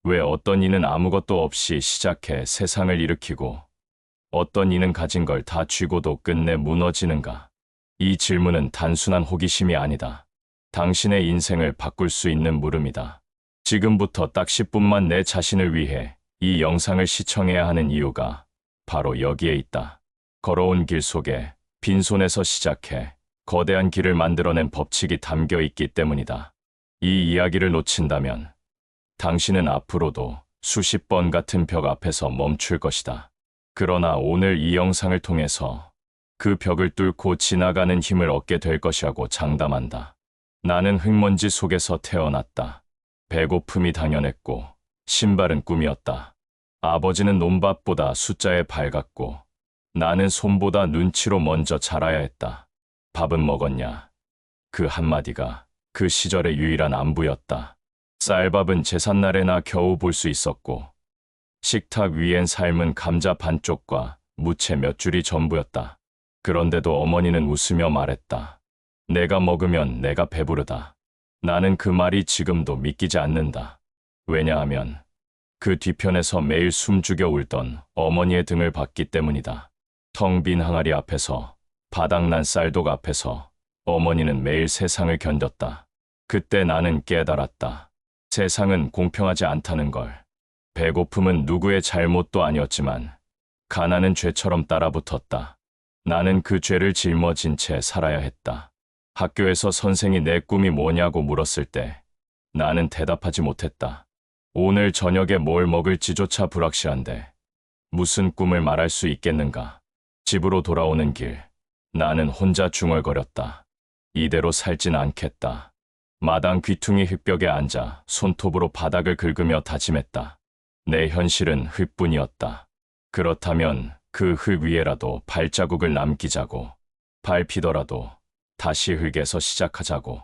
왜 어떤 이는 아무것도 없이 시작해 세상을 일으키고 어떤 이는 가진 걸 다 쥐고도 끝내 무너지는가? 이 질문은 단순한 호기심이 아니다. 당신의 인생을 바꿀 수 있는 물음이다. 지금부터 딱 10분만 내 자신을 위해 이 영상을 시청해야 하는 이유가 바로 여기에 있다. 걸어온 길 속에 빈손에서 시작해 거대한 길을 만들어낸 법칙이 담겨 있기 때문이다. 이 이야기를 놓친다면 당신은 앞으로도 수십 번 같은 벽 앞에서 멈출 것이다. 그러나 오늘 이 영상을 통해서 그 벽을 뚫고 지나가는 힘을 얻게 될 것이라고 장담한다. 나는 흙먼지 속에서 태어났다. 배고픔이 당연했고 신발은 꿈이었다. 아버지는 논밭보다 숫자에 밝았고 나는 손보다 눈치로 먼저 자라야 했다. 밥은 먹었냐? 그 한마디가 그 시절의 유일한 안부였다. 쌀밥은 제삿날에나 겨우 볼 수 있었고 식탁 위엔 삶은 감자 반쪽과 무채 몇 줄이 전부였다. 그런데도 어머니는 웃으며 말했다. 내가 먹으면 내가 배부르다. 나는 그 말이 지금도 믿기지 않는다. 왜냐하면 그 뒤편에서 매일 숨죽여 울던 어머니의 등을 봤기 때문이다. 텅 빈 항아리 앞에서, 바닥난 쌀독 앞에서 어머니는 매일 세상을 견뎠다. 그때 나는 깨달았다. 세상은 공평하지 않다는 걸. 배고픔은 누구의 잘못도 아니었지만 가난은 죄처럼 따라붙었다. 나는 그 죄를 짊어진 채 살아야 했다. 학교에서 선생이 내 꿈이 뭐냐고 물었을 때 나는 대답하지 못했다. 오늘 저녁에 뭘 먹을지조차 불확실한데 무슨 꿈을 말할 수 있겠는가. 집으로 돌아오는 길, 나는 혼자 중얼거렸다. 이대로 살진 않겠다. 마당 귀퉁이 흙벽에 앉아 손톱으로 바닥을 긁으며 다짐했다. 내 현실은 흙뿐이었다. 그렇다면 그 흙 위에라도 발자국을 남기자고. 밟히더라도 다시 흙에서 시작하자고.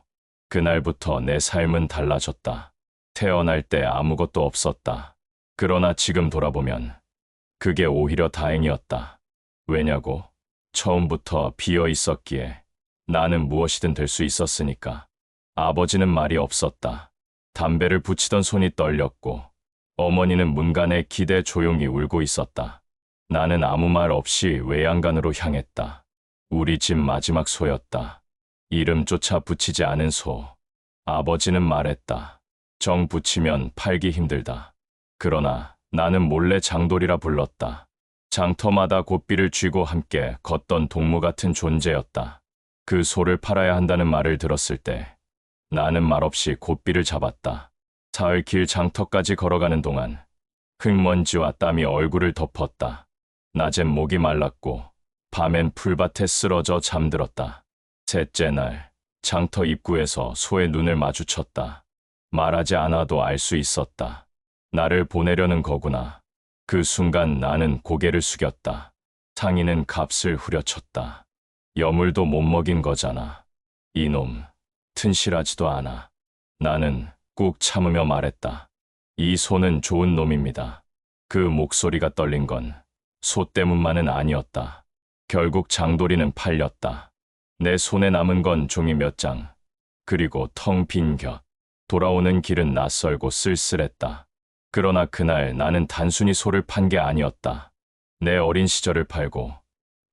그날부터 내 삶은 달라졌다. 태어날 때 아무것도 없었다. 그러나 지금 돌아보면 그게 오히려 다행이었다. 왜냐고? 처음부터 비어 있었기에 나는 무엇이든 될 수 있었으니까. 아버지는 말이 없었다. 담배를 붙이던 손이 떨렸고 어머니는 문간에 기대 조용히 울고 있었다. 나는 아무 말 없이 외양간으로 향했다. 우리 집 마지막 소였다. 이름조차 붙이지 않은 소. 아버지는 말했다. 정 붙이면 팔기 힘들다. 그러나 나는 몰래 장돌이라 불렀다. 장터마다 고삐를 쥐고 함께 걷던 동무 같은 존재였다. 그 소를 팔아야 한다는 말을 들었을 때 나는 말없이 고삐를 잡았다. 사흘 길 장터까지 걸어가는 동안 흙먼지와 땀이 얼굴을 덮었다. 낮엔 목이 말랐고 밤엔 풀밭에 쓰러져 잠들었다. 셋째 날 장터 입구에서 소의 눈을 마주쳤다. 말하지 않아도 알 수 있었다. 나를 보내려는 거구나. 그 순간 나는 고개를 숙였다. 상인은 값을 후려쳤다. 여물도 못 먹인 거잖아. 이놈, 튼실하지도 않아. 나는 꾹 참으며 말했다. 이 소는 좋은 놈입니다. 그 목소리가 떨린 건 소 때문만은 아니었다. 결국 장돌이는 팔렸다. 내 손에 남은 건 종이 몇 장, 그리고 텅 빈 곁. 돌아오는 길은 낯설고 쓸쓸했다. 그러나 그날 나는 단순히 소를 판 게 아니었다. 내 어린 시절을 팔고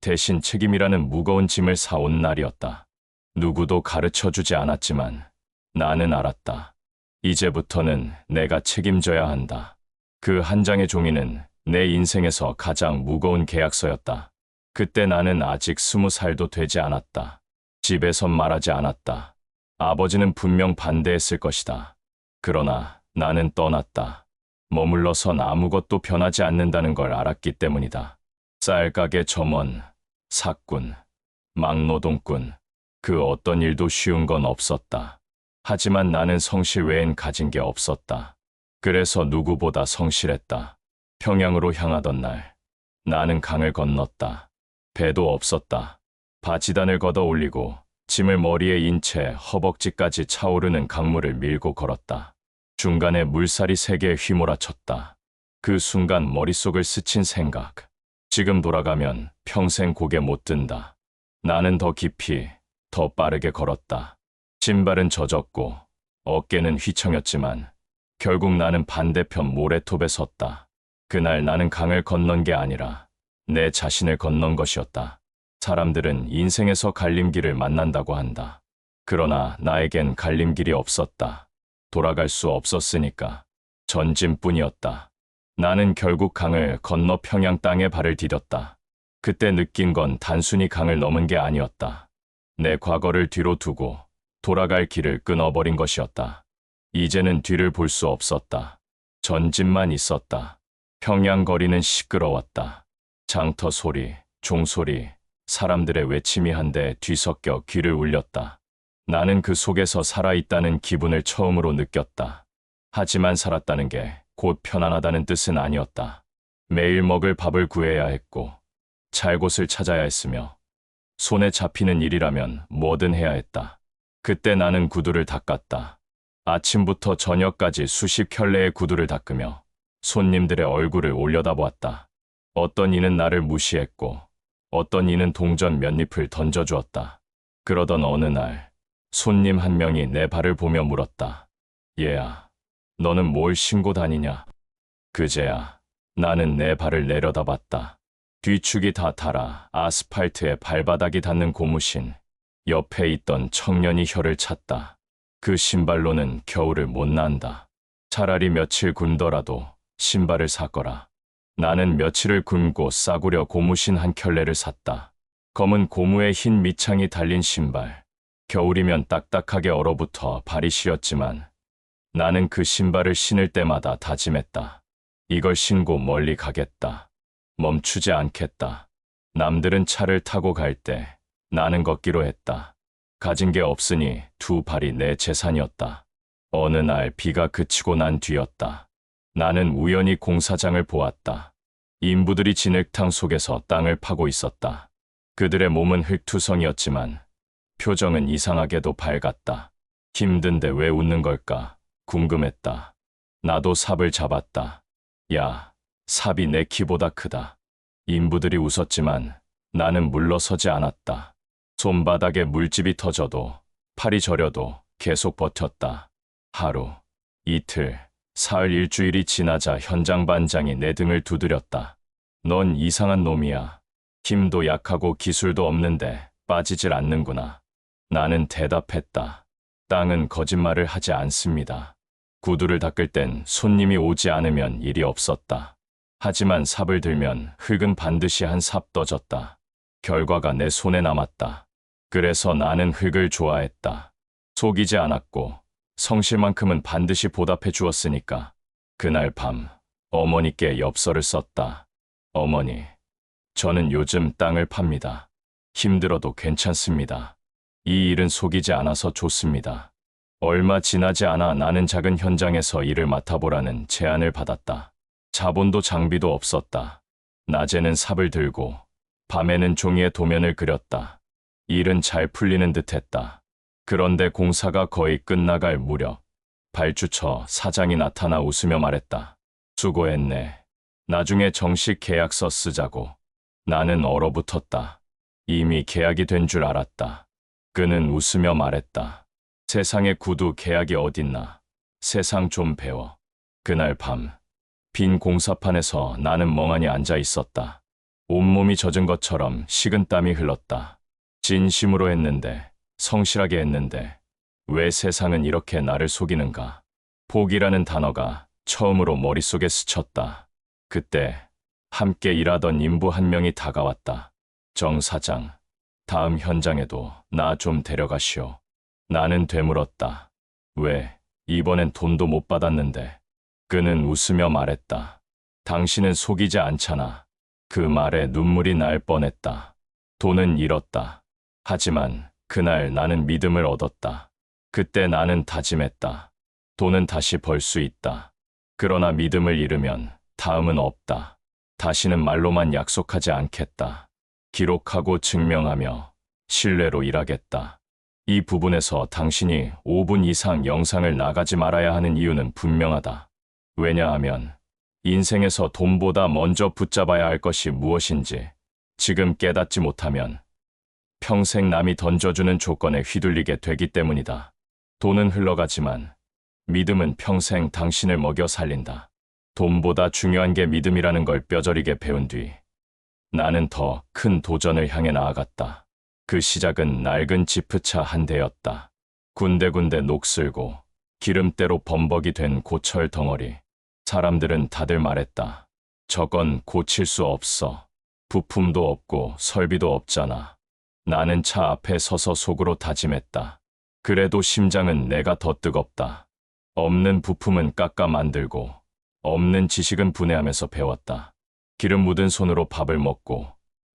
대신 책임이라는 무거운 짐을 사온 날이었다. 누구도 가르쳐주지 않았지만 나는 알았다. 이제부터는 내가 책임져야 한다. 그 한 장의 종이는 내 인생에서 가장 무거운 계약서였다. 그때 나는 아직 20살도 되지 않았다. 집에선 말하지 않았다. 아버지는 분명 반대했을 것이다. 그러나 나는 떠났다. 머물러선 아무것도 변하지 않는다는 걸 알았기 때문이다. 쌀가게 점원, 사꾼, 막노동꾼, 그 어떤 일도 쉬운 건 없었다. 하지만 나는 성실 외엔 가진 게 없었다. 그래서 누구보다 성실했다. 평양으로 향하던 날, 나는 강을 건넜다. 배도 없었다. 바지단을 걷어 올리고 짐을 머리에 인 채 허벅지까지 차오르는 강물을 밀고 걸었다. 중간에 물살이 세게 휘몰아쳤다. 그 순간 머릿속을 스친 생각. 지금 돌아가면 평생 고개 못 든다. 나는 더 깊이, 더 빠르게 걸었다. 신발은 젖었고 어깨는 휘청였지만 결국 나는 반대편 모래톱에 섰다. 그날 나는 강을 건넌 게 아니라 내 자신을 건넌 것이었다. 사람들은 인생에서 갈림길을 만난다고 한다. 그러나 나에겐 갈림길이 없었다. 돌아갈 수 없었으니까. 전진뿐이었다. 나는 결국 강을 건너 평양 땅에 발을 디뎠다. 그때 느낀 건 단순히 강을 넘은 게 아니었다. 내 과거를 뒤로 두고 돌아갈 길을 끊어버린 것이었다. 이제는 뒤를 볼 수 없었다. 전진만 있었다. 평양 거리는 시끄러웠다. 장터 소리, 종소리, 사람들의 외침이 한데 뒤섞여 귀를 울렸다. 나는 그 속에서 살아있다는 기분을 처음으로 느꼈다. 하지만 살았다는 게 곧 편안하다는 뜻은 아니었다. 매일 먹을 밥을 구해야 했고, 잘 곳을 찾아야 했으며, 손에 잡히는 일이라면 뭐든 해야 했다. 그때 나는 구두를 닦았다. 아침부터 저녁까지 수십 켤레의 구두를 닦으며 손님들의 얼굴을 올려다보았다. 어떤 이는 나를 무시했고, 어떤 이는 동전 몇 잎을 던져주었다. 그러던 어느 날, 손님 한 명이 내 발을 보며 물었다. 얘야, 너는 뭘 신고 다니냐? 그제야 나는 내 발을 내려다봤다. 뒤축이 다 닳아 아스팔트에 발바닥이 닿는 고무신. 옆에 있던 청년이 혀를 찼다. 그 신발로는 겨울을 못 난다. 차라리 며칠 굶더라도 신발을 사거라. 나는 며칠을 굶고 싸구려 고무신 한 켤레를 샀다. 검은 고무에 흰 밑창이 달린 신발. 겨울이면 딱딱하게 얼어붙어 발이 시렸지만 나는 그 신발을 신을 때마다 다짐했다. 이걸 신고 멀리 가겠다. 멈추지 않겠다. 남들은 차를 타고 갈 때 나는 걷기로 했다. 가진 게 없으니 두 발이 내 재산이었다. 어느 날 비가 그치고 난 뒤였다. 나는 우연히 공사장을 보았다. 인부들이 진흙탕 속에서 땅을 파고 있었다. 그들의 몸은 흙투성이었지만 표정은 이상하게도 밝았다. 힘든데 왜 웃는 걸까? 궁금했다. 나도 삽을 잡았다. 야, 삽이 내 키보다 크다. 인부들이 웃었지만 나는 물러서지 않았다. 손바닥에 물집이 터져도 팔이 저려도 계속 버텼다. 하루, 이틀, 사흘, 일주일이 지나자 현장 반장이 내 등을 두드렸다. 넌 이상한 놈이야. 힘도 약하고 기술도 없는데 빠지질 않는구나. 나는 대답했다. 땅은 거짓말을 하지 않습니다. 구두를 닦을 땐 손님이 오지 않으면 일이 없었다. 하지만 삽을 들면 흙은 반드시 한 삽 떠졌다. 결과가 내 손에 남았다. 그래서 나는 흙을 좋아했다. 속이지 않았고 성실만큼은 반드시 보답해 주었으니까. 그날 밤 어머니께 엽서를 썼다. 어머니, 저는 요즘 땅을 팝니다. 힘들어도 괜찮습니다. 이 일은 속이지 않아서 좋습니다. 얼마 지나지 않아 나는 작은 현장에서 일을 맡아보라는 제안을 받았다. 자본도 장비도 없었다. 낮에는 삽을 들고 밤에는 종이에 도면을 그렸다. 일은 잘 풀리는 듯했다. 그런데 공사가 거의 끝나갈 무렵 발주처 사장이 나타나 웃으며 말했다. 수고했네. 나중에 정식 계약서 쓰자고. 나는 얼어붙었다. 이미 계약이 된 줄 알았다. 그는 웃으며 말했다. 세상에 구두 계약이 어딨나. 세상 좀 배워. 그날 밤, 빈 공사판에서 나는 멍하니 앉아 있었다. 온몸이 젖은 것처럼 식은땀이 흘렀다. 진심으로 했는데, 성실하게 했는데, 왜 세상은 이렇게 나를 속이는가. 포기라는 단어가 처음으로 머릿속에 스쳤다. 그때 함께 일하던 인부 한 명이 다가왔다. 정 사장, 다음 현장에도 나 좀 데려가시오. 나는 되물었다. 왜? 이번엔 돈도 못 받았는데. 그는 웃으며 말했다. 당신은 속이지 않잖아. 그 말에 눈물이 날 뻔했다. 돈은 잃었다. 하지만 그날 나는 믿음을 얻었다. 그때 나는 다짐했다. 돈은 다시 벌 수 있다. 그러나 믿음을 잃으면 다음은 없다. 다시는 말로만 약속하지 않겠다. 기록하고 증명하며 신뢰로 일하겠다. 이 부분에서 당신이 5분 이상 영상을 나가지 말아야 하는 이유는 분명하다. 왜냐하면 인생에서 돈보다 먼저 붙잡아야 할 것이 무엇인지 지금 깨닫지 못하면 평생 남이 던져주는 조건에 휘둘리게 되기 때문이다. 돈은 흘러가지만 믿음은 평생 당신을 먹여 살린다. 돈보다 중요한 게 믿음이라는 걸 뼈저리게 배운 뒤 나는 더 큰 도전을 향해 나아갔다. 그 시작은 낡은 지프차 한 대였다. 군데군데 녹슬고 기름때로 범벅이 된 고철 덩어리. 사람들은 다들 말했다. 저건 고칠 수 없어. 부품도 없고 설비도 없잖아. 나는 차 앞에 서서 속으로 다짐했다. 그래도 심장은 내가 더 뜨겁다. 없는 부품은 깎아 만들고 없는 지식은 분해하면서 배웠다. 기름 묻은 손으로 밥을 먹고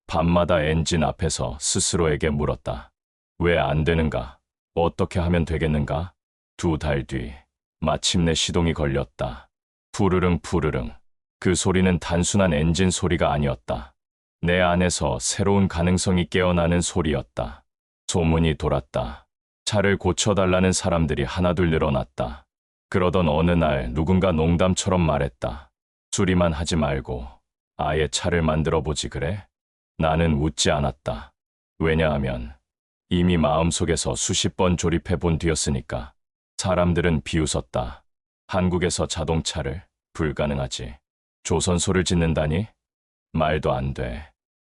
밤마다 엔진 앞에서 스스로에게 물었다. 왜 안 되는가? 어떻게 하면 되겠는가? 2달 뒤 마침내 시동이 걸렸다. 푸르릉 푸르릉. 그 소리는 단순한 엔진 소리가 아니었다. 내 안에서 새로운 가능성이 깨어나는 소리였다. 소문이 돌았다. 차를 고쳐달라는 사람들이 하나둘 늘어났다. 그러던 어느 날 누군가 농담처럼 말했다. 수리만 하지 말고 아예 차를 만들어 보지 그래? 나는 웃지 않았다. 왜냐하면 이미 마음속에서 수십 번 조립해 본 뒤였으니까. 사람들은 비웃었다. 한국에서 자동차를? 불가능하지. 조선소를 짓는다니? 말도 안 돼.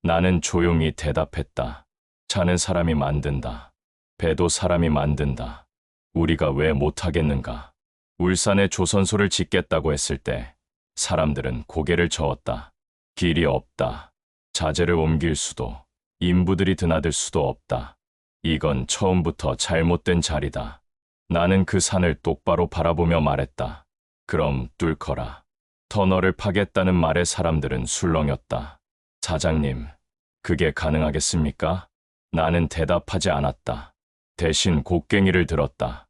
나는 조용히 대답했다. 차는 사람이 만든다. 배도 사람이 만든다. 우리가 왜 못하겠는가? 울산에 조선소를 짓겠다고 했을 때 사람들은 고개를 저었다. 길이 없다. 자재를 옮길 수도, 인부들이 드나들 수도 없다. 이건 처음부터 잘못된 자리다. 나는 그 산을 똑바로 바라보며 말했다. 그럼 뚫거라. 터널을 파겠다는 말에 사람들은 술렁였다. 사장님, 그게 가능하겠습니까? 나는 대답하지 않았다. 대신 곡괭이를 들었다.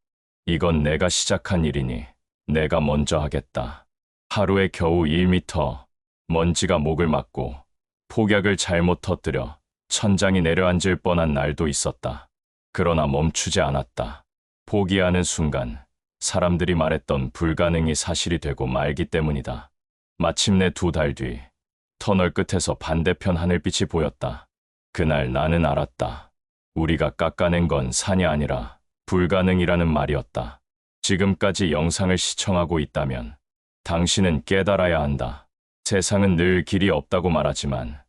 이건 내가 시작한 일이니 내가 먼저 하겠다. 하루에 겨우 1미터, 먼지가 목을 막고 폭약을 잘못 터뜨려 천장이 내려앉을 뻔한 날도 있었다. 그러나 멈추지 않았다. 포기하는 순간 사람들이 말했던 불가능이 사실이 되고 말기 때문이다. 마침내 2달 뒤 터널 끝에서 반대편 하늘빛이 보였다. 그날 나는 알았다. 우리가 깎아낸 건 산이 아니라 불가능이라는 말이었다. 지금까지 영상을 시청하고 있다면 당신은 깨달아야 한다. 세상은 늘 길이 없다고 말하지만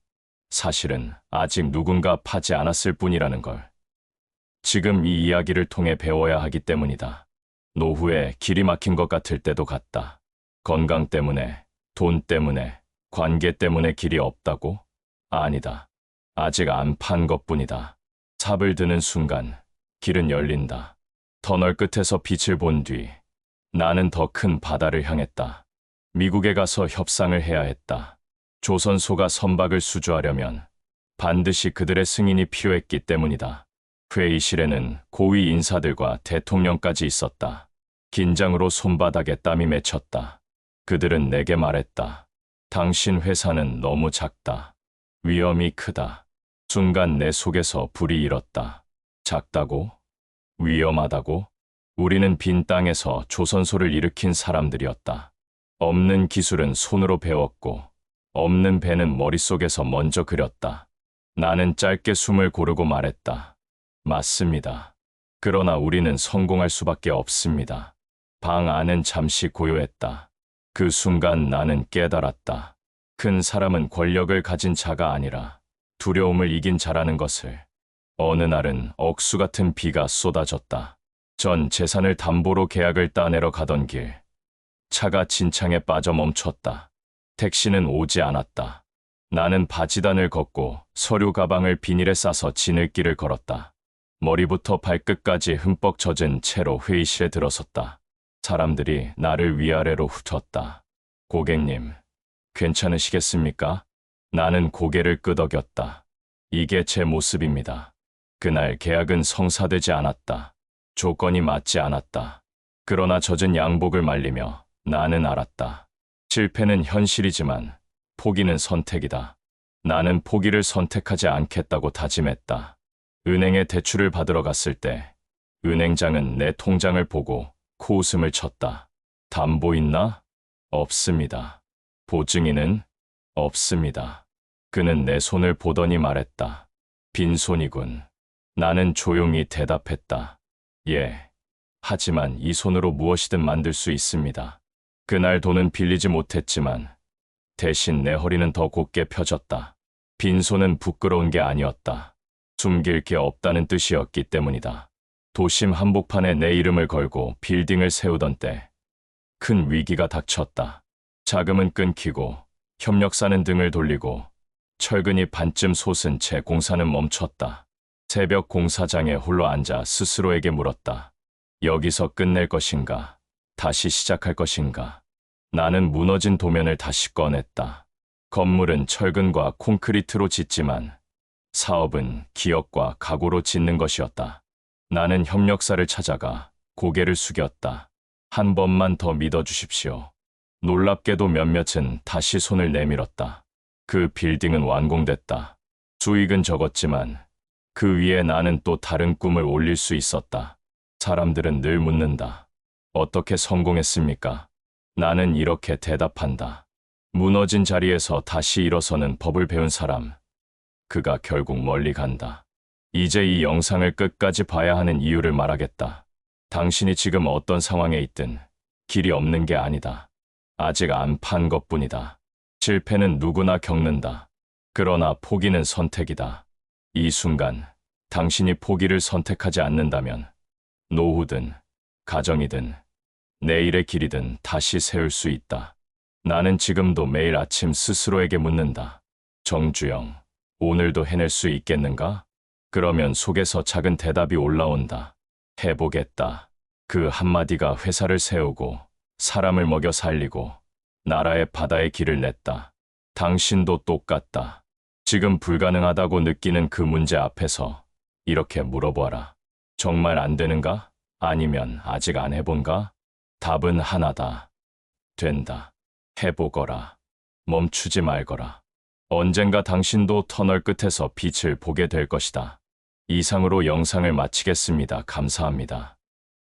사실은 아직 누군가 파지 않았을 뿐이라는 걸. 지금 이 이야기를 통해 배워야 하기 때문이다. 노후에 길이 막힌 것 같을 때도 같다. 건강 때문에, 돈 때문에, 관계 때문에 길이 없다고? 아니다. 아직 안 판 것뿐이다. 삽을 드는 순간 길은 열린다. 터널 끝에서 빛을 본 뒤 나는 더 큰 바다를 향했다. 미국에 가서 협상을 해야 했다. 조선소가 선박을 수주하려면 반드시 그들의 승인이 필요했기 때문이다. 회의실에는 고위 인사들과 대통령까지 있었다. 긴장으로 손바닥에 땀이 맺혔다. 그들은 내게 말했다. 당신 회사는 너무 작다. 위험이 크다. 순간 내 속에서 불이 일었다. 작다고? 위험하다고? 우리는 빈 땅에서 조선소를 일으킨 사람들이었다. 없는 기술은 손으로 배웠고 없는 배는 머릿속에서 먼저 그렸다. 나는 짧게 숨을 고르고 말했다. 맞습니다. 그러나 우리는 성공할 수밖에 없습니다. 방 안은 잠시 고요했다. 그 순간 나는 깨달았다. 큰 사람은 권력을 가진 자가 아니라 두려움을 이긴 자라는 것을. 어느 날은 억수 같은 비가 쏟아졌다. 전 재산을 담보로 계약을 따내러 가던 길. 차가 진창에 빠져 멈췄다. 택시는 오지 않았다. 나는 바지단을 걷고 서류 가방을 비닐에 싸서 지늘길을 걸었다. 머리부터 발끝까지 흠뻑 젖은 채로 회의실에 들어섰다. 사람들이 나를 위아래로 훑었다. 고객님, 괜찮으시겠습니까? 나는 고개를 끄덕였다. 이게 제 모습입니다. 그날 계약은 성사되지 않았다. 조건이 맞지 않았다. 그러나 젖은 양복을 말리며 나는 알았다. 실패는 현실이지만 포기는 선택이다. 나는 포기를 선택하지 않겠다고 다짐했다. 은행에 대출을 받으러 갔을 때 은행장은 내 통장을 보고 코웃음을 쳤다. 담보 있나? 없습니다. 보증인은? 없습니다. 그는 내 손을 보더니 말했다. 빈손이군. 나는 조용히 대답했다. 예, 하지만 이 손으로 무엇이든 만들 수 있습니다. 그날 돈은 빌리지 못했지만 대신 내 허리는 더 곧게 펴졌다. 빈손은 부끄러운 게 아니었다. 숨길 게 없다는 뜻이었기 때문이다. 도심 한복판에 내 이름을 걸고 빌딩을 세우던 때 큰 위기가 닥쳤다. 자금은 끊기고 협력사는 등을 돌리고 철근이 반쯤 솟은 채 공사는 멈췄다. 새벽 공사장에 홀로 앉아 스스로에게 물었다. 여기서 끝낼 것인가? 다시 시작할 것인가? 나는 무너진 도면을 다시 꺼냈다. 건물은 철근과 콘크리트로 짓지만 사업은 기억과 각오로 짓는 것이었다. 나는 협력사를 찾아가 고개를 숙였다. 한 번만 더 믿어주십시오. 놀랍게도 몇몇은 다시 손을 내밀었다. 그 빌딩은 완공됐다. 수익은 적었지만 그 위에 나는 또 다른 꿈을 올릴 수 있었다. 사람들은 늘 묻는다. 어떻게 성공했습니까? 나는 이렇게 대답한다. 무너진 자리에서 다시 일어서는 법을 배운 사람. 그가 결국 멀리 간다. 이제 이 영상을 끝까지 봐야 하는 이유를 말하겠다. 당신이 지금 어떤 상황에 있든 길이 없는 게 아니다. 아직 안 판 것뿐이다. 실패는 누구나 겪는다. 그러나 포기는 선택이다. 이 순간 당신이 포기를 선택하지 않는다면 노후든 가정이든 내일의 길이든 다시 세울 수 있다. 나는 지금도 매일 아침 스스로에게 묻는다. 정주영, 오늘도 해낼 수 있겠는가? 그러면 속에서 작은 대답이 올라온다. 해보겠다. 그 한마디가 회사를 세우고 사람을 먹여 살리고 나라의 바다의 길을 냈다. 당신도 똑같다. 지금 불가능하다고 느끼는 그 문제 앞에서 이렇게 물어보아라. 정말 안 되는가? 아니면 아직 안 해본가? 답은 하나다. 된다. 해보거라. 멈추지 말거라. 언젠가 당신도 터널 끝에서 빛을 보게 될 것이다. 이상으로 영상을 마치겠습니다. 감사합니다.